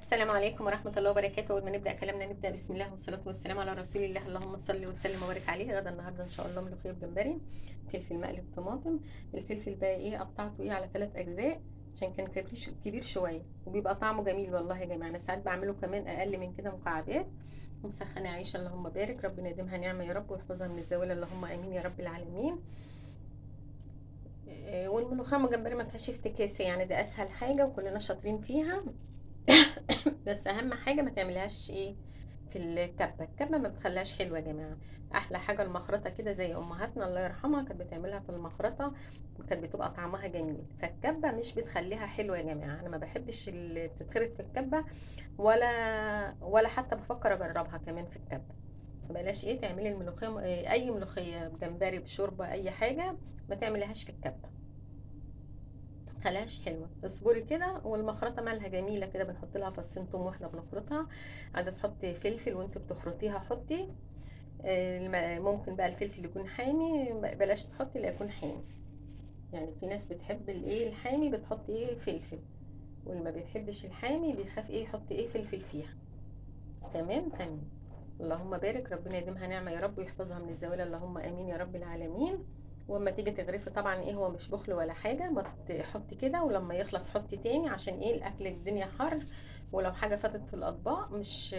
السلام عليكم ورحمة الله وبركاته. أول ما نبدأ كلامنا نبدأ بسم الله والصلاة والسلام على رسول الله. اللهم صل وسلم وبارك عليه. غدا النهاردة إن شاء الله ملوخية بجمبري، فلفل مقلي بطماطم. الفلفل بقى إيه قطعته إيه على 3 أجزاء عشان كان كبير شوية، وبيبقى طعمه جميل والله يا جماعة. أنا ساعات بعمله كمان أقل من كده مكعبات. ومسخنة عيشة اللهم بارك، ربنا يديمها نعمة يا رب ويحفظها من الزوال اللهم آمين يا رب العالمين. والملوخية مجمبري ما فيهاش افتكاسة، يعني ده أسهل حاجة وكلنا شاطرين فيها. بس اهم حاجه ما تعملهاش ايه في الكبه ما بتخليهاش حلوه يا جماعه. احلى حاجه المخرطه كده، زي امهاتنا الله يرحمها كانت بتعملها في المخرطه، وكانت بتبقى طعمها جميل. فالكبه مش بتخليها حلوه يا جماعه. انا ما بحبش اللي تتخرط في الكبه، ولا حتى بفكر اجربها كمان في الكبه. فبلاش ايه تعملي الملوخيه، اي ملوخيه بجمبري بشوربه اي حاجه، ما تعمليهاش في الكبه، خلاش حلوه. اصبري كده. والمخرطه مالها جميله كده، بنحط لها فصين توم واحنا بنخرطها. عايزه تحطي فلفل وانت بتخرطيها حطي. ممكن بقى الفلفل يكون حامي، بلاش تحطي لا يكون حامي. يعني في ناس بتحب الايه الحامي بتحط ايه فلفل، واللي ما بيحبش الحامي بيخاف ايه يحط ايه فلفل فيها. تمام تمام. اللهم بارك، ربنا يديمها نعمة يا رب ويحفظها من الزوال اللهم امين يا رب العالمين. واما تيجي تغرفي طبعا ايه هو مش بخل ولا حاجة، ما تحطي كده ولما يخلص حطي تاني، عشان ايه الاكل الدنيا حر. ولو حاجة فاتت في الاطباق مش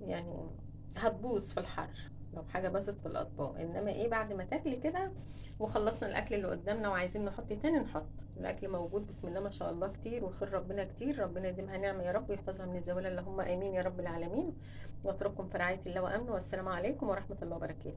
يعني هتبوظ في الحر لو حاجة باظت في الأطباق. إنما إيه بعد ما تاكلي كده وخلصنا الأكل اللي قدامنا وعايزين نحط تاني نحط. الأكل موجود بسم الله ما شاء الله كتير، وخير ربنا كتير. ربنا يديمها نعمة يا رب ويحفظها من الزوال اللهم آمين يا رب العالمين. وأترككم في رعاية الله وأمنه، والسلام عليكم ورحمة الله وبركاته.